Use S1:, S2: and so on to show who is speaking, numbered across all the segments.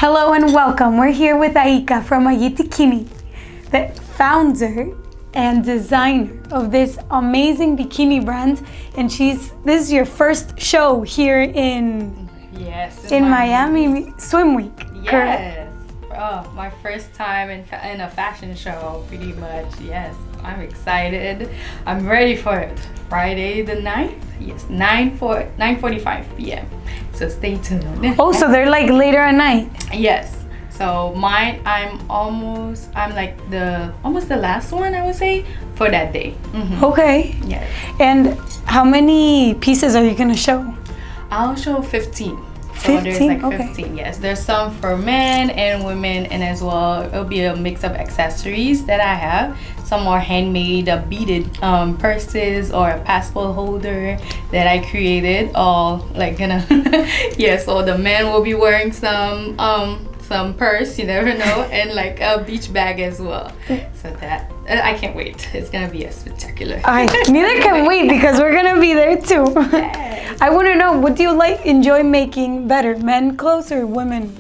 S1: Hello and welcome. We're here with Aïka from Ayittikini, the founder and designer of this amazing bikini brand. And this is your first show here in Miami Swim Week.
S2: Yes.
S1: Correct?
S2: Oh, my first time in a fashion show, pretty much. Yes, I'm excited. I'm ready for it. Friday the 9th? Yes, 9:45 p.m. So stay tuned.
S1: Oh, so they're like later at night.
S2: Yes. So mine, I'm almost the last one, I would say, for that day. Mm-hmm.
S1: Okay.
S2: Yes.
S1: And how many pieces are you gonna show?
S2: I'll show 15. So
S1: 15?
S2: there's like 15,
S1: Okay.
S2: yes. There's some for men and women, and as well, it'll be a mix of accessories that I have. Some more handmade beaded purses or a passport holder that I created. All like yeah. So the men will be wearing some purse, you never know, and like a beach bag as well. So that I can't wait. It's gonna be a spectacular.
S1: I neither can wait because we're gonna be there too.
S2: Yes.
S1: I want to know, what do you enjoy making better, men clothes or women?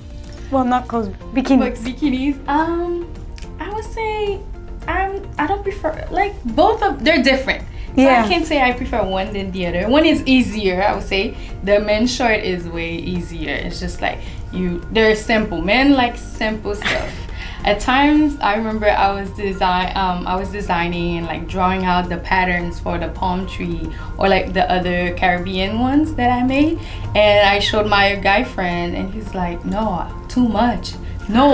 S1: Well, not clothes, bikinis.
S2: Like bikinis. I would say I don't prefer, like, both of they're different. So
S1: Yeah.
S2: I can't say I prefer one than the other. One is easier, I would say. The men's short is way easier. It's just like they're simple. Men like simple stuff. At times, I remember I was designing and like drawing out the patterns for the palm tree or like the other Caribbean ones that I made, and I showed my guy friend, and he's like, "No, too much. No,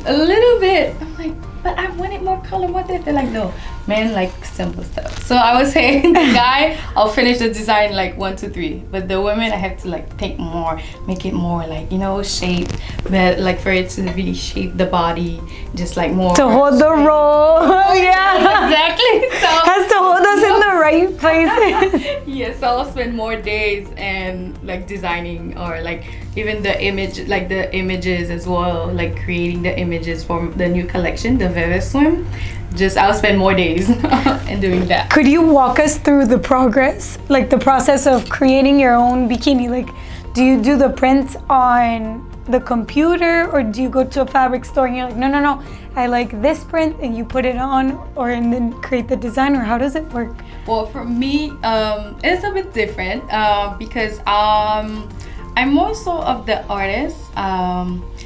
S2: a little bit." I'm like, "But I wanted more color." What if they're like, "No, men like simple stuff." So I was saying, the guy, I'll finish the design like 1, 2, 3, but the women, I have to like think more, make it more like, shape, but like for it to really shape the body, just like more
S1: To hold the role. Yeah.
S2: Exactly. So
S1: Has to hold us in the right places.
S2: yes, so I'll spend more days and like designing, or like even the images as well, like creating the images for the new collection, the Vivid Swim. I'll spend more days in doing that.
S1: Could you walk us through the progress, like the process of creating your own bikini? Like, do you do the print on the computer, or do you go to a fabric store and you're like, no, I like this print, and you put it on, and then create the design, or how does it work?
S2: Well, for me, it's a bit different because I'm more so of the artist.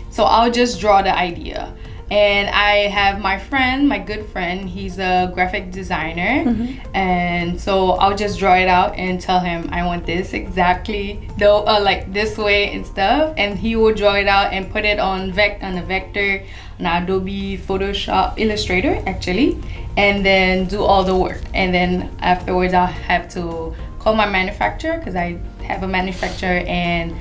S2: So I'll just draw the idea. And I have my good friend, he's a graphic designer. Mm-hmm. And so I'll just draw it out and tell him I want this exactly, though, like this way and stuff. And he will draw it out and put it on a vector, on Adobe Photoshop Illustrator, actually, and then do all the work. And then afterwards, I'll have to call my manufacturer, because I have a manufacturer, and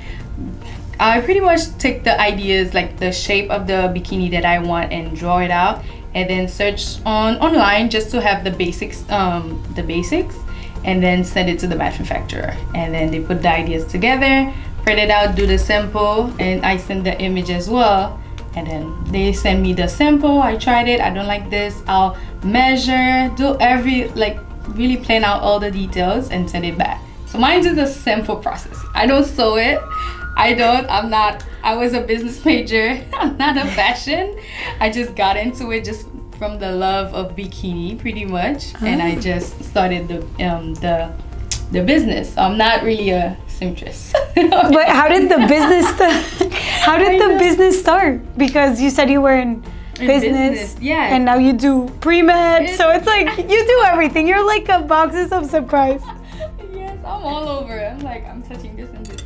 S2: I pretty much take the ideas, like the shape of the bikini that I want, and draw it out, and then search online just to have the basics, and then send it to the manufacturer. And then they put the ideas together, print it out, do the sample, and I send the image as well. And then they send me the sample. I tried it, I don't like this. I'll measure, do really plan out all the details and send it back. So mine is the simple process. I don't sew it. I was a business major. I'm not a fashion. I just got into it just from the love of bikini, pretty much. Oh. And I just started the business. So I'm not really a seamstress.
S1: But how did the business start? Because you said you were in business,
S2: yeah,
S1: and now you do pre-med, so it's like you do everything. You're like a boxes of surprise.
S2: Yes, I'm all over. I'm touching this and this.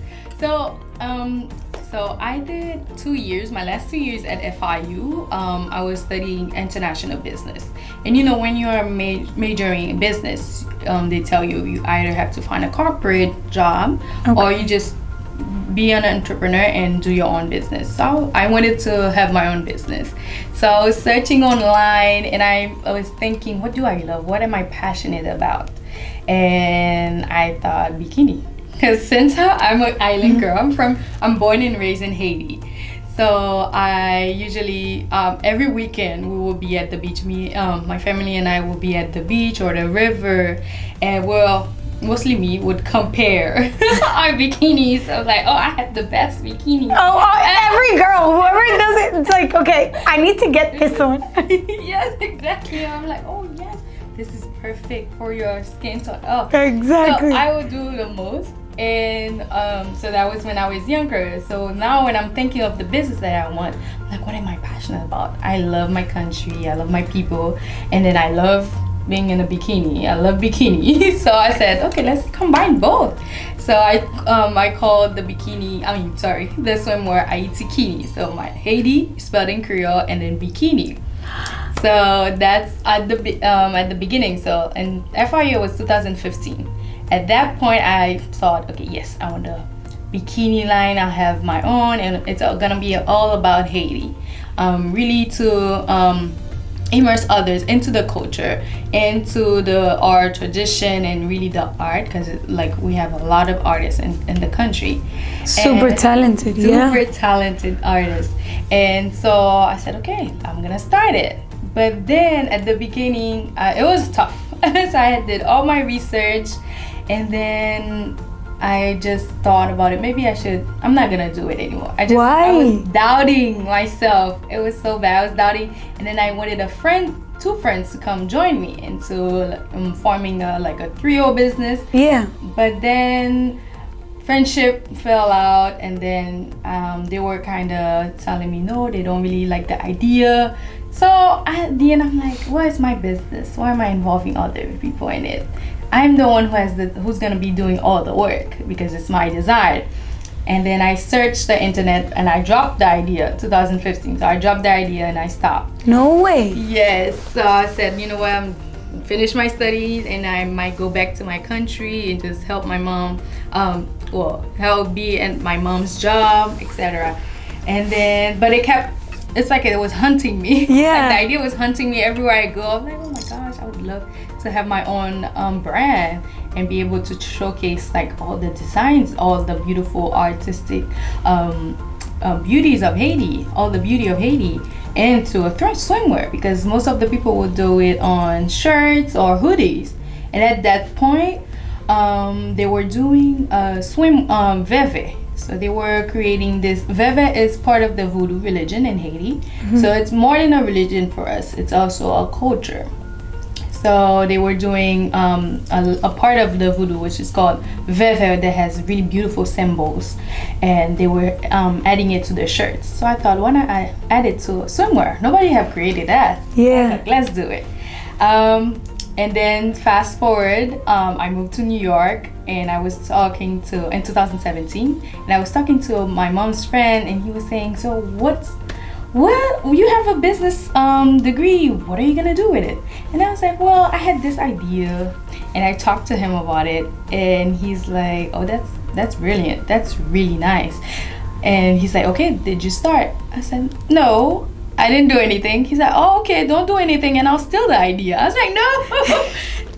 S2: So I did 2 years, my last 2 years at FIU. I was studying international business. And when you're majoring in business, they tell you either have to find a corporate job, okay, or you just be an entrepreneur and do your own business. So I wanted to have my own business. So I was searching online, and I was thinking, what do I love? What am I passionate about? And I thought bikini. Because since I'm an island girl, I'm born and raised in Haiti. So I usually, every weekend, we will be at the beach. My family and I will be at the beach or the river, and we'll mostly me, would compare our bikinis. I was like, oh, I had the best bikini.
S1: Every girl, whoever does it, it's like, okay, I need to get this one.
S2: Yes, exactly. I'm like, oh yes, this is perfect for your skin tone. Oh,
S1: Exactly.
S2: so I would do the most. And so that was when I was younger. So now when I'm thinking of the business that I want, I'm like, what am I passionate about? I love my country, I love my people, and then I love being in a bikini. I love bikini. So I said, okay, let's combine both. So I called the swimwear Ayittikini. So my Haiti spelled in Creole, and then bikini. So that's at the beginning. So and FIU was 2015. At that point, I thought, okay, yes, I want a bikini line. I'll have my own, and it's gonna be all about Haiti. Really to immerse others into the culture, into our tradition, and really the art, because like we have a lot of artists in the country.
S1: Super talented
S2: Artists. And so I said, okay, I'm gonna start it. But then at the beginning, it was tough. So I did all my research, and then I just thought about it. Maybe I'm not gonna do it anymore.
S1: Why?
S2: I was doubting myself. It was so bad. I was doubting, and then I wanted two friends to come join me into forming a trio business.
S1: Yeah.
S2: But then friendship fell out, and then they were kind of telling me no, they don't really like the idea. So at the end, I'm like, what is my business? Why am I involving other people in it? I'm the one who's gonna be doing all the work, because it's my desire. And then I searched the internet and I dropped the idea, 2015. So I dropped the idea and I stopped.
S1: No way.
S2: Yes. So I said, you know what, I'm finish my studies and I might go back to my country and just help my mom, help be in my mom's job, etc. And then, but it's like it was hunting me.
S1: Yeah.
S2: Like the idea was hunting me everywhere I go. I'm like, oh my gosh, I would love to have my own brand and be able to showcase like all the designs, all the beautiful artistic beauties of Haiti, all the beauty of Haiti, into a swimwear, because most of the people would do it on shirts or hoodies. And at that point, they were doing veve. So they were creating this. Veve is part of the voodoo religion in Haiti. Mm-hmm. So it's more than a religion for us. It's also a culture. So they were doing a part of the voodoo, which is called veve, that has really beautiful symbols, and they were adding it to the shirts. So I thought, why not I add it to swimwear? Nobody have created that.
S1: Yeah.
S2: Like, let's do it. And then fast forward, I moved to New York, and I was talking in 2017, and I was talking to my mom's friend, and he was saying, so you have a business degree, what are you gonna do with it? And I was like, well, I had this idea, and I talked to him about it, and he's like, oh, that's brilliant, that's really nice. And he's like, okay, did you start? I said, no, I didn't do anything. He's like, oh, okay, don't do anything and I'll steal the idea. I was like, no,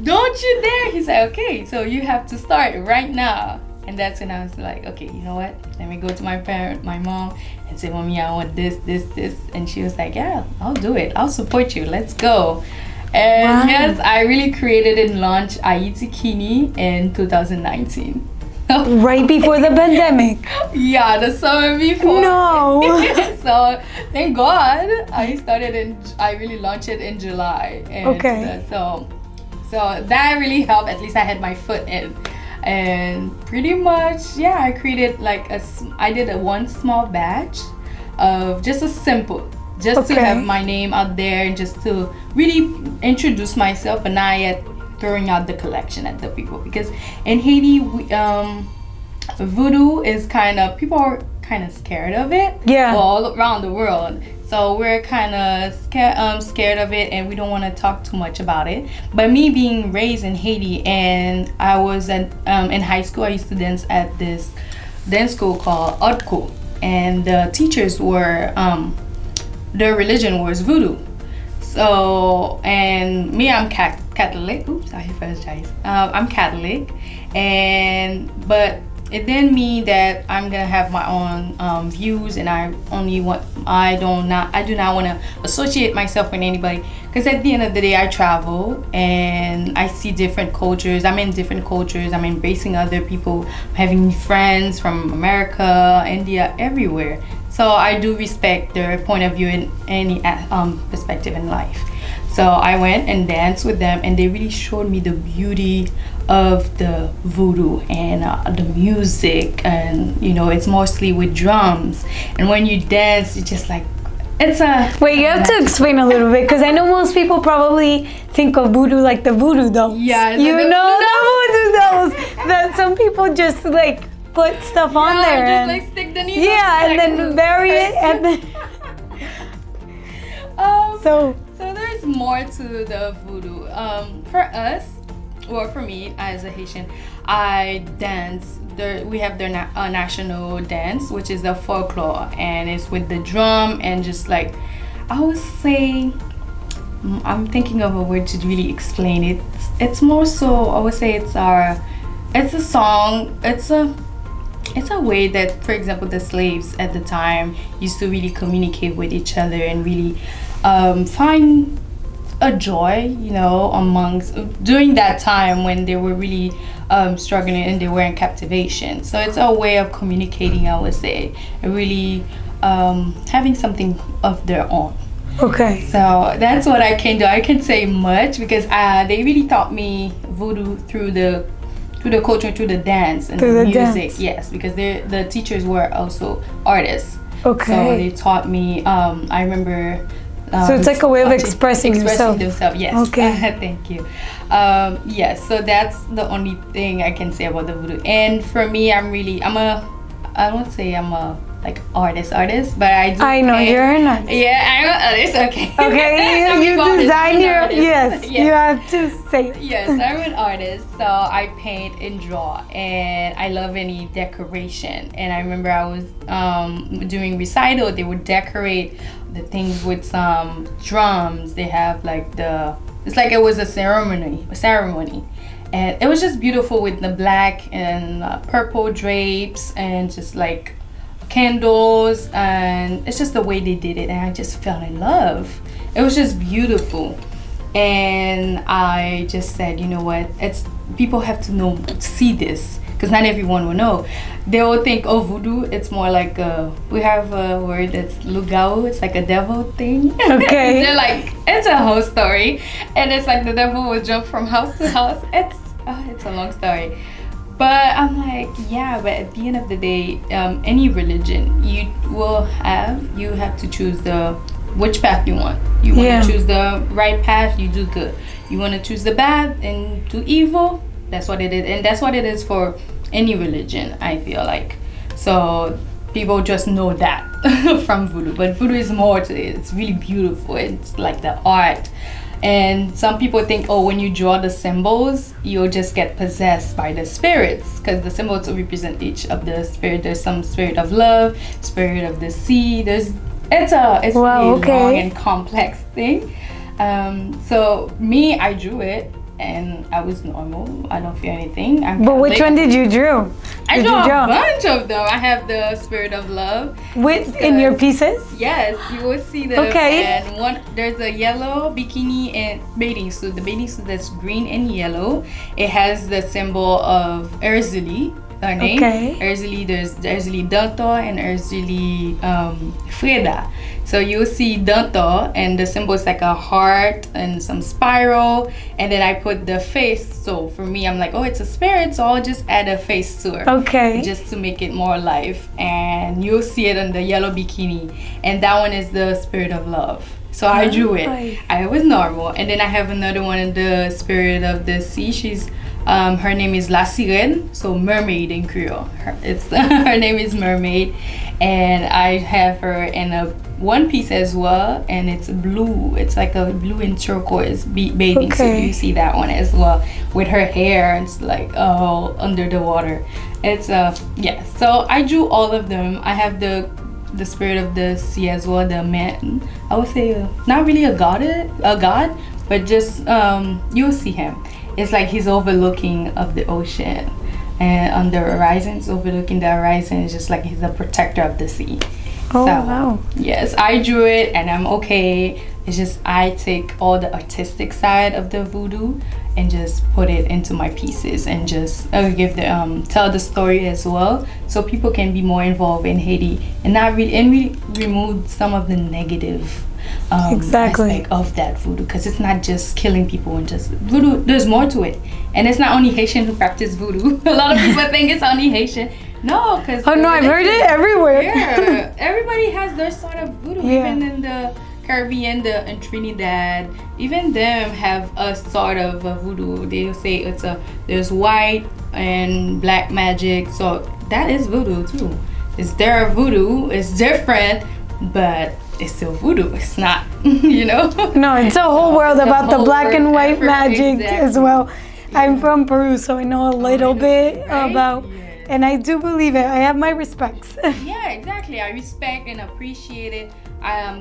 S2: don't you dare. He's like, okay, so you have to start right now. And that's when I was like, okay, you know what? Let me go to my mom, and say, Mommy, I want this. And she was like, yeah, I'll do it. I'll support you. Let's go. And wow. Yes, I really created and launched Ayittikini in 2019.
S1: Right before the pandemic.
S2: Yeah, the summer before.
S1: No.
S2: So thank God I really launched it in July. And
S1: okay.
S2: So that really helped. At least I had my foot in. And pretty much, yeah, I created I did one small batch of just a simple, to have my name out there and just to really introduce myself, and not yet throwing out the collection at the people, because in Haiti, voodoo is people are kind of scared of it.
S1: Yeah.
S2: All around the world. So we're kind of scared of it, and we don't want to talk too much about it. But me being raised in Haiti, and I was in high school, I used to dance at this dance school called Odko, and the teachers were, their religion was voodoo. So, and me, I'm Catholic. Oops, I apologize. I'm Catholic, but it didn't mean that I'm gonna have my own views, and I do not want to associate myself with anybody, because at the end of the day I travel and I see different cultures. I'm in different cultures. I'm embracing other people, having friends from America, India, everywhere. So I do respect their point of view in any perspective in life. So I went and danced with them, and they really showed me the beauty of the voodoo and the music, and it's mostly with drums. And when you dance, it's just like
S1: Wait, you have to explain a little bit, because I know most people probably think of voodoo like the voodoo dolls.
S2: Yeah,
S1: the voodoo dolls that some people just like put stuff on there
S2: just
S1: and
S2: like stick the needle.
S1: yeah, and then bury it, and then
S2: So there's more to the voodoo. For us, or for me as a Haitian, I dance. We have the national dance, which is the folklore, and it's with the drum, and just like I would say, I'm thinking of a word to really explain it. It's more so, I would say it's a song. It's a way that, for example, the slaves at the time used to really communicate with each other and really find a joy, amongst during that time when they were really struggling and they were in captivation. So it's a way of communicating, I would say, and really having something of their own.
S1: Okay.
S2: So that's what I can do. I can't say much because they really taught me voodoo through the culture, through the dance and the music. Dance. Yes, because the teachers were also artists.
S1: Okay.
S2: So they taught me. I remember.
S1: So it's like a way of expressing yourself.
S2: Yes.
S1: Okay.
S2: Thank you. Yes. So that's the only thing I can say about the voodoo. And for me, I won't say I'm a like artist, but I
S1: know you're an artist.
S2: Yeah, I'm an artist. Okay.
S1: Okay. you design your yes. You have to say it.
S2: Yes, I'm an artist. So I paint and draw, and I love any decoration. And I remember I was doing recital. They would decorate the things with some drums. They have like it's like it was a ceremony, and it was just beautiful with the black and purple drapes and just like candles, and it's just the way they did it, and I just fell in love. It was just beautiful, and I just said, you know what? People have to see this, because not everyone will know. They will think, oh, voodoo, it's more like we have a word that's lugao, it's like a devil thing.
S1: Okay.
S2: They're like, it's a whole story, and it's like the devil will jump from house to house. It's a long story. But I'm like, yeah, but at the end of the day, any religion you have to choose which path you want. You want to choose the right path, you do good. You want to choose the bad and do evil, that's what it is. And that's what it is for any religion, I feel like. So people just know that from voodoo. But voodoo is more to it. It's really beautiful. It's like the art. And some people think, oh, when you draw the symbols, you'll just get possessed by the spirits, because the symbols represent each of the spirit. There's some spirit of love, spirit of the sea. It's really long and complex thing. So me, I drew it, and I was normal. I don't feel anything.
S1: But which one did you draw?
S2: I drew a bunch of them. I have the spirit of love.
S1: In your pieces?
S2: Yes, you will see them.
S1: Okay.
S2: And there's a yellow bikini and bathing suit. The bathing suit that's green and yellow. It has the symbol of Erzuli, her name.
S1: Okay.
S2: Erzuli, there's Erzuli Danto and Erzuli Freda. So you'll see Danto, and the symbol is like a heart and some spiral, and then I put the face. So for me, I'm like, oh, it's a spirit, so I'll just add a face to her.
S1: Okay.
S2: Just to make it more alive. And you'll see it on the yellow bikini, and that one is the spirit of love. So I drew it. I was normal, and then I have another one in the spirit of the sea. She's her name is La Sirène, so mermaid in Creole. Her name is Mermaid, and I have her in a one piece as well, and it's blue. It's like a blue and turquoise bathing suit. You see that one as well with her hair. It's like under the water. It's yeah. So I drew all of them. I have the spirit of the sea as well. The man, I would say, not really a god, but just you'll see him. It's like he's overlooking of the ocean. and on the horizons, overlooking the horizon. It's just like he's the protector of the sea.
S1: Oh, wow.
S2: Yes, I drew it and I'm okay. It's just I take all the artistic side of the voodoo and just put it into my pieces and just give the tell the story as well, so people can be more involved in Haiti and not really and we remove some of the negative aspect of that voodoo, because it's not just killing people and just voodoo. There's more to it, and it's not only Haitian who practice voodoo. A lot of people think it's only Haitian. No, because
S1: I've heard it everywhere.
S2: Yeah, everybody has their sort of voodoo. Even in the Caribbean, in Trinidad, even them have a sort of a voodoo. They say there's white and black magic, so that is voodoo too. It's their voodoo. It's different, but it's still voodoo. It's not,
S1: No, it's a whole world about the black and white magic as well. Yeah. I'm from Peru, so I know a little bit about. And I do believe it. I have my respects.
S2: Yeah, exactly. I respect and appreciate it.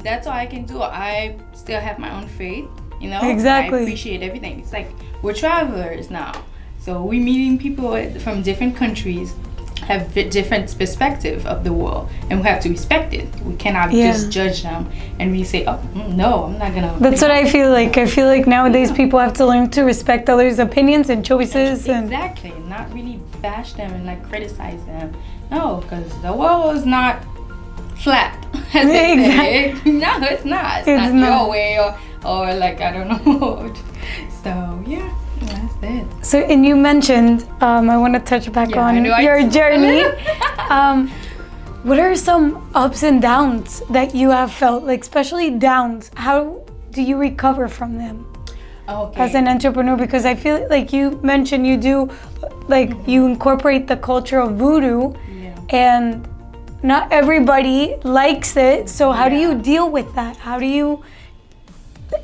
S2: That's all I can do. I still have my own faith,
S1: Exactly.
S2: I appreciate everything. It's like we're travelers now. So we're meeting people from different countries, have different perspective of the world, and we have to respect it. We cannot just judge them and we say, oh, no, I'm not gonna.
S1: That's what I feel like. I feel like nowadays people have to learn to respect others' opinions and choices.
S2: Exactly. Not really bash them and like criticize them. No, because the world is not flat. As they say. No, it's not. It's not your way or like, I don't know. So yeah. That's it.
S1: So, and you mentioned, I want to touch back on your journey. What are some ups and downs that you have felt, like especially downs? How do you recover from them as an entrepreneur? Because I feel like you mentioned you do, like you incorporate the culture of voodoo, and not everybody likes it. So how do you deal with that? How do you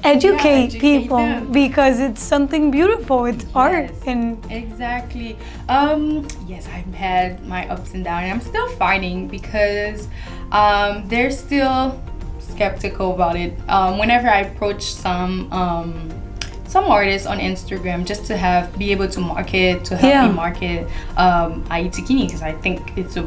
S1: educate people them. Because it's something beautiful, it's art. And
S2: exactly. Yes, I've had my ups and downs, and I'm still fighting because they're still skeptical about it. Whenever I approach some artists on Instagram just to be able to market, to help me market Ayittikini, because I think it's a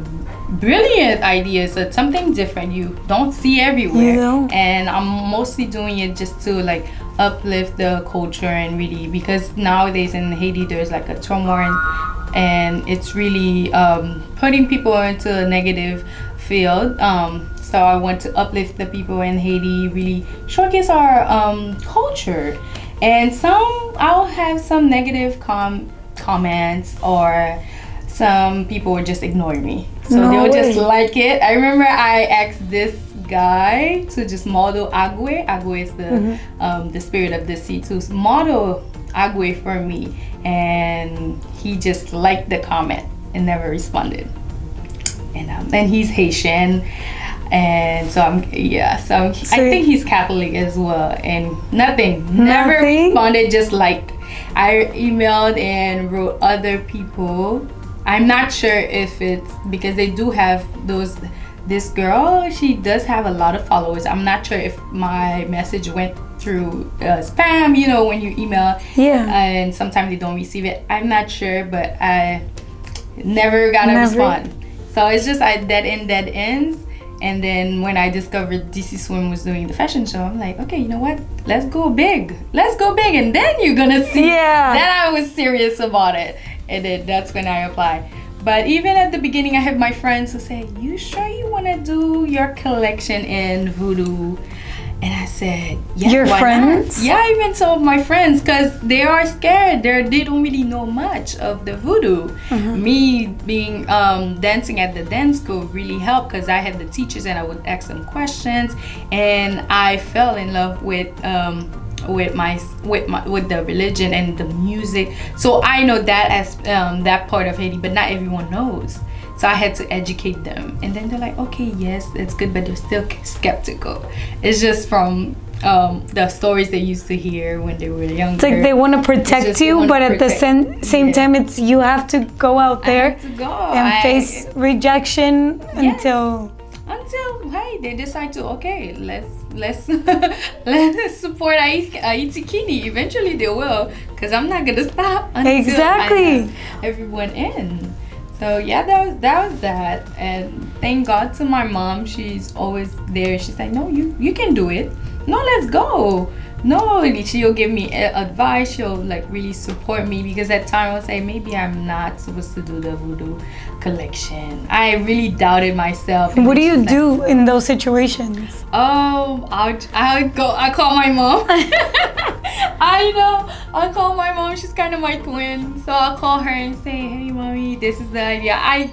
S2: brilliant idea. It's something different you don't see everywhere, and I'm mostly doing it just to like uplift the culture and really, because nowadays in Haiti there's like a turmoil and it's really putting people into a negative field. So I want to uplift the people in Haiti, really showcase our culture. And I'll have some negative comments, or some people will just ignore me. So they'll just like it. I remember I asked this guy to just model Agwe. Agwe is the spirit of the sea, to model Agwe for me. And he just liked the comment and never responded. And he's Haitian. And so I think he's Catholic as well, and never responded, just liked. I emailed and wrote other people. I'm not sure if it's because they do have this girl, she does have a lot of followers. I'm not sure if my message went through spam, when you email, and sometimes they don't receive it. I'm not sure, but I never got a response. So it's just dead ends. And then when I discovered DC Swim was doing the fashion show, I'm like, okay, you know what? Let's go big. And then you're gonna see that I was serious about it. And then that's when I applied. But even at the beginning, I have my friends who say, you sure you wanna do your collection in voodoo? And I said, yeah,
S1: your friends?
S2: Not? Yeah, even some of my friends, because they are scared. They don't really know much of the voodoo. Me being dancing at the dance school really helped, because I had the teachers and I would ask them questions, and I fell in love with the religion and the music. So I know that as that part of Haiti, but not everyone knows. So I had to educate them, and then they're like, okay, yes, it's good, but they're still skeptical. It's just from the stories they used to hear when they were younger.
S1: It's like they want to protect you, but at the same time, it's you have to go out there and face rejection until
S2: hey, they decide to, okay, let's let's support Ayittikini. Eventually they will, because I'm not gonna stop until I have everyone in. So yeah, that was that. And thank God to my mom. She's always there. She's like, no, you can do it. No, let's go. No, she'll give me advice. She'll like really support me, because at time I would say maybe I'm not supposed to do the voodoo collection. I really doubted myself.
S1: What do you do in those situations?
S2: I call my mom. I know. I'll call my mom. She's kind of my twin. So I'll call her and say, hey, mommy, this is the idea. I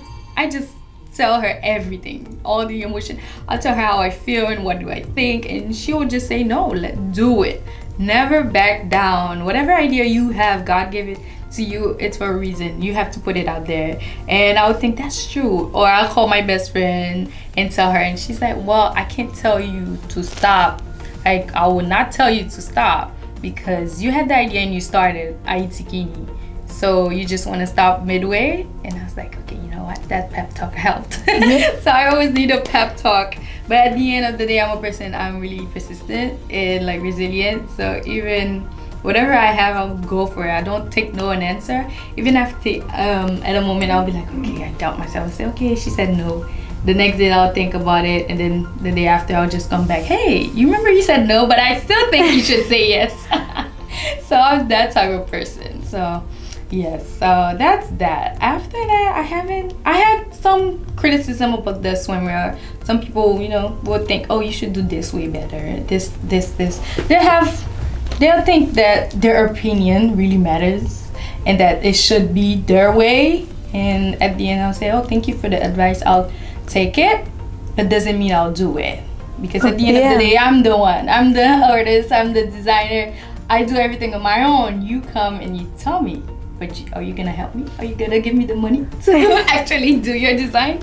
S2: just tell her everything, all the emotion. I'll tell her how I feel and what do I think. And she will just say, no, let's do it. Never back down. Whatever idea you have, God gave it to you. It's for a reason. You have to put it out there. And I would think that's true. Or I'll call my best friend and tell her. And she's like, well, I can't tell you to stop. Like, I will not tell you to stop, because you had the idea and you started Ayittikini. So you just want to stop midway? And I was like, okay, you know what? That pep talk helped. So I always need a pep talk. But at the end of the day, I'm really persistent and like resilient. So even whatever I have, I'll go for it. I don't take no an answer. Even after at a moment, I'll be like, okay, I doubt myself. I'll say, okay, she said no. The next day I'll think about it, and then the day after I'll just come back. Hey, you remember you said no, but I still think you should say yes. So I'm that type of person. So yes, so that's that. After that, I had some criticism about the swimwear. Some people, would think, oh, you should do this way better. This. They'll think that their opinion really matters and that it should be their way. And at the end, I'll say, oh, thank you for the advice. I'll take it, but doesn't mean I'll do it. Because at the end of the day, I'm the one. I'm the artist. I'm the designer. I do everything on my own. You come and you tell me. But are you gonna help me? Are you gonna give me the money to actually do your design?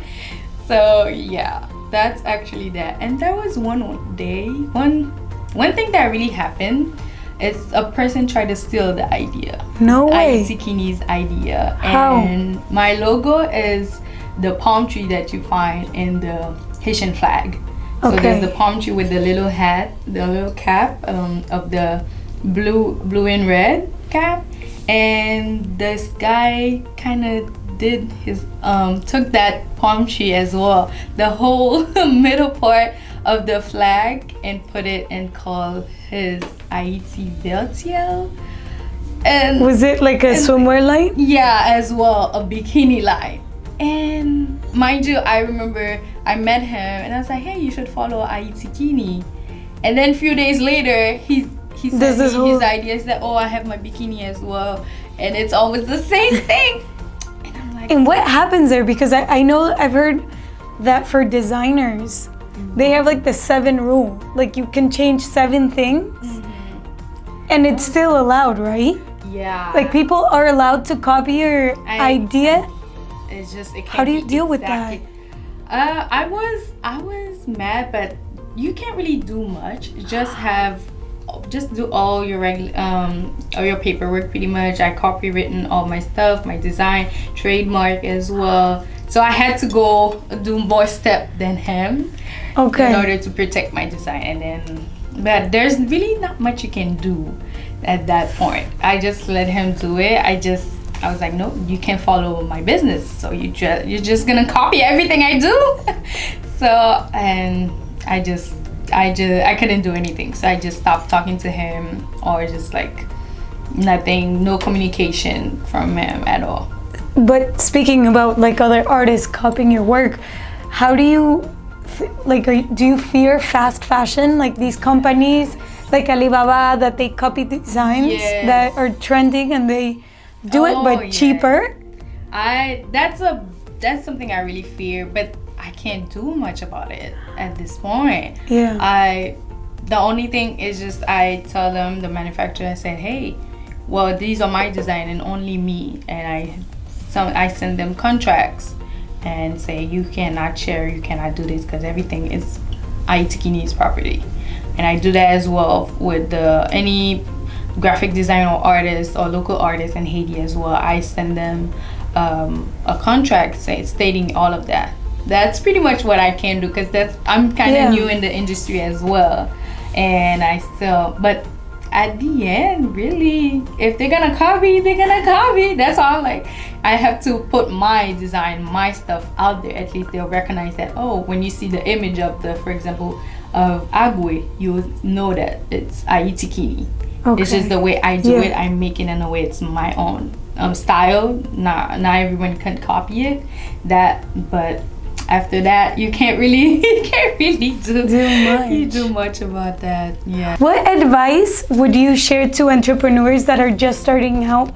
S2: So yeah, that's actually that. And there was one day, one thing that really happened is a person tried to steal the idea.
S1: No way.
S2: Ayittikini's idea.
S1: How?
S2: And my logo is the palm tree that you find in the Haitian flag. So there's the palm tree with the little hat, the little cap of the blue and red cap. And this guy kind of did his took that palm tree as well, the whole middle part of the flag, and put it and called his Ayiti Beltiel. And
S1: was it like a swimwear line?
S2: Yeah, as well, a bikini line. And mind you, I remember I met him and I was like, hey, you should follow Ayittikini. And then a few days later, he sent me his ideas that, oh, I have my bikini as well. And it's always the same thing. And I'm like,
S1: and what happens there? Because I know I've heard that for designers, they have like the 7 rule. Like you can change 7 things and it's still allowed, right?
S2: Yeah.
S1: Like people are allowed to copy your idea.
S2: It's just, it can't.
S1: How do you deal with that?
S2: I was mad, but you can't really do much. Just do all your all your paperwork pretty much. I copywritten all my stuff, my design, trademark as well. So I had to go do more step than him in order to protect my design. But there's really not much you can do at that point. I just let him do it. I was like, no, you can't follow my business. So you're just gonna copy everything I do. So, and I couldn't do anything. So I just stopped talking to him, or just like nothing, no communication from him at all.
S1: But speaking about like other artists copying your work, how do you do you fear fast fashion, like these companies like Alibaba that they copy designs that are trending and they do it but cheaper?
S2: That's something I really fear, but I can't do much about it at this point.
S1: Yeah.
S2: The only thing is just I tell them, the manufacturer, I said, hey, well, these are my design and only me, and I send them contracts and say you cannot share, you cannot do this, because everything is Ayittikini's property. And I do that as well with any graphic designer or artist or local artists in Haiti as well. I send them a contract stating all of that. That's pretty much what I can do, because I'm kind of new in the industry as well. and I still, but at the end, really, if they're gonna copy, they're gonna copy. That's all. Like, I have to put my design, my stuff out there. At least they'll recognize that. Oh, when you see the image of the, for example, of agwe, you know that it's Ayittikini.
S1: Okay.
S2: It's just the way I do it. I make it in a way it's my own style. Not everyone can copy it. But after that, you can't really do much about that. Yeah.
S1: What advice would you share to entrepreneurs that are just starting out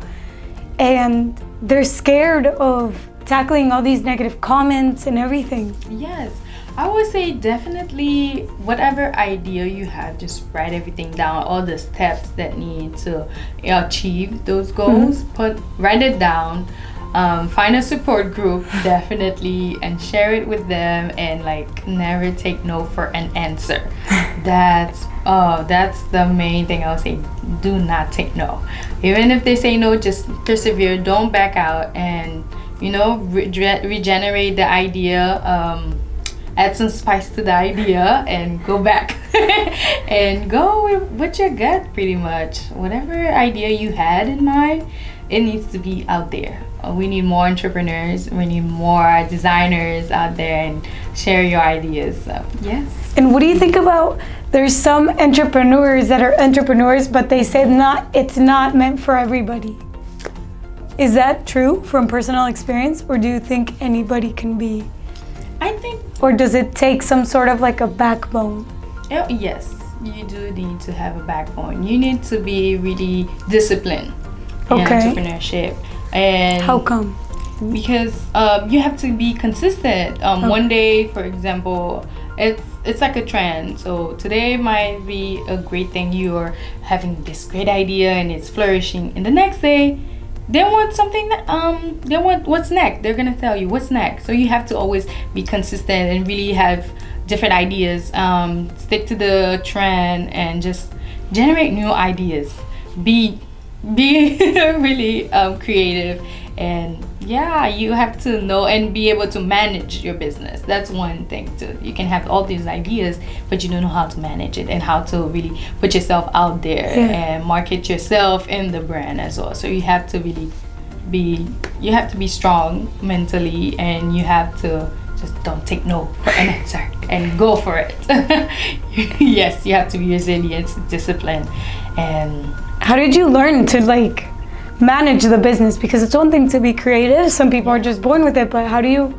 S1: and they're scared of tackling all these negative comments and everything?
S2: Yes, I would say definitely whatever idea you have, just write everything down, all the steps that need to achieve those goals. Write it down. Find a support group, definitely, and share it with them, and like never take no for an answer. That's the main thing I would say. Do not take no. Even if they say no, just persevere. Don't back out, and regenerate the idea. Add some spice to the idea and go back and go with what you got, pretty much. Whatever idea you had in mind, it needs to be out there. We need more entrepreneurs, we need more designers out there, and share your ideas. So yes.
S1: And what do you think about, there's some entrepreneurs that are entrepreneurs, but they say it's not meant for everybody. Is that true from personal experience, or do you think anybody can be?
S2: I think,
S1: or does it take some sort of like a backbone?
S2: Yes, you do need to have a backbone. You need to be really disciplined in entrepreneurship. And
S1: how come?
S2: Because you have to be consistent. One day, for example, it's like a trend. So today might be a great thing. You are having this great idea and it's flourishing, and the next day they want something that they want what's next. They're gonna tell you what's next. So you have to always be consistent and really have different ideas. Stick to the trend and just generate new ideas. Be really creative, and yeah, you have to know and be able to manage your business. That's one thing too. You can have all these ideas, but you don't know how to manage it and how to really put yourself out there and market yourself in the brand as well. So you have to really be strong mentally, and you have to just don't take no for an answer and go for it. Yes, you have to be resilient, disciplined. And
S1: how did you learn to like manage the business? Because it's one thing to be creative, some people are just born with it, but how do you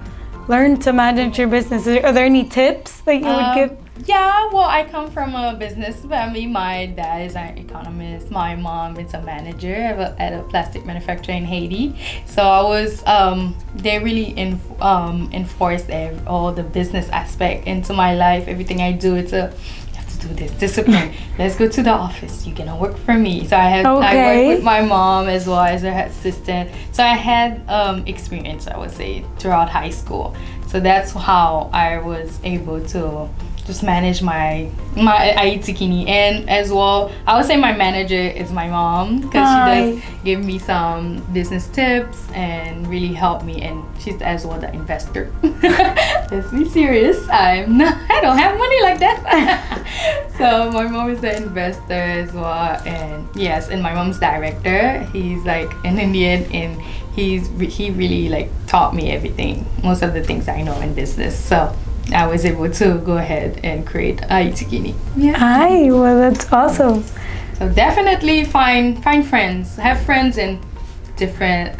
S1: learn to manage your business? Are there any tips that you would give?
S2: Yeah, well, I come from a business family. My dad is an economist. My mom is a manager at a plastic manufacturer in Haiti. So I was, they really enforced all the business aspect into my life. Everything I do, you have to do this, discipline. Let's go to the office. You're gonna work for me. So I worked with my mom as well as her assistant. So I had experience, I would say, throughout high school. So that's how I was able to just manage my Ayittikini. And as well, I would say my manager is my mom, because she does give me some business tips and really help me, and she's as well the investor. Let's be serious, I don't have money like that. So my mom is the investor as well, and yes, and my mom's director. He's like an Indian, and he really like taught me everything, most of the things I know in business. So I was able to go ahead and create Ayittikini.
S1: Yeah. Well, that's awesome.
S2: So definitely find friends. Have friends in different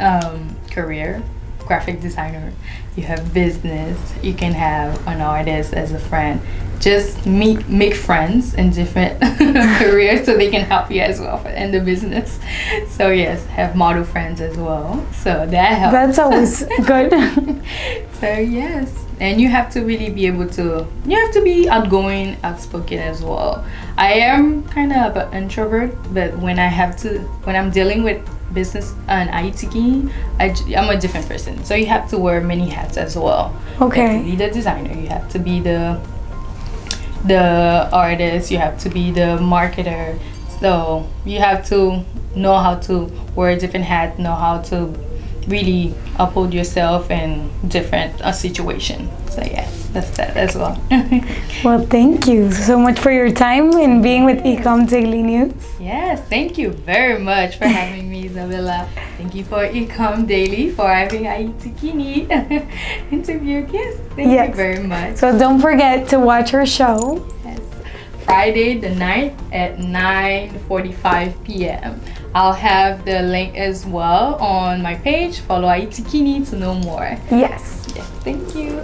S2: career. Graphic designer. You have business. You can have an artist as a friend. Just make friends in different careers so they can help you as well in the business. So yes, have model friends as well. So that helps.
S1: That's always good.
S2: So yes. And you have to really be able to, you have to be outgoing, outspoken as well. I am kind of an introvert, but when I'm dealing with business and Ayittikini, I'm a different person. So you have to wear many hats as well.
S1: Okay.
S2: You have to be the designer, you have to be the artist, you have to be the marketer. So you have to know how to wear different hats, know how to really uphold yourself in different situations. So yes, that's that as well.
S1: Well, thank you so much for your time and being with Ecom Daily News.
S2: Yes, thank you very much for having me, Isabella. Thank you for Ecom Daily for having Ayittikini interview. Yes, thank you very much.
S1: So don't forget to watch her show.
S2: Yes. Friday the 9th at 9:45 p.m. I'll have the link as well on my page. Follow Ayittikini to know more.
S1: Yes.
S2: Yes, thank you.